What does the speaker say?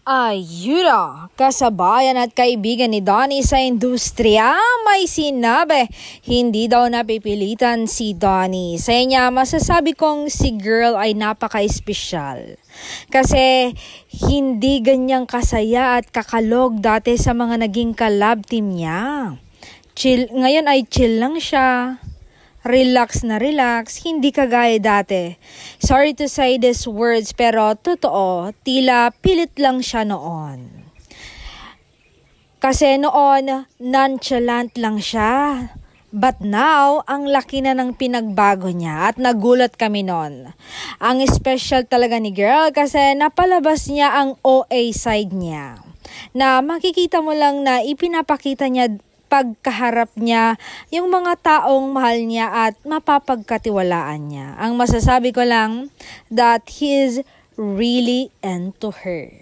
Ayuda, kasabayan at kaibigan ni Donnie sa industriya, may sinabi, hindi daw napipilitan si Donnie. Sa niya, masasabi kong si girl ay napaka-espesyal. Kasi hindi ganyang kasaya at kakalog dati sa mga naging collab team niya. Ngayon ay chill lang siya. Relax na relax, hindi kagaya dati. Sorry to say these words pero totoo, tila pilit lang siya noon. Kasi noon, nonchalant lang siya. But now, ang laki na ng pinagbago niya at nagulat kami noon. Ang special talaga ni girl kasi napalabas niya ang OA side niya. Na makikita mo lang na ipinapakita niya pagkaharap niya yung mga taong mahal niya at mapapagkatiwalaan niya. Ang masasabi ko lang that he is really into her.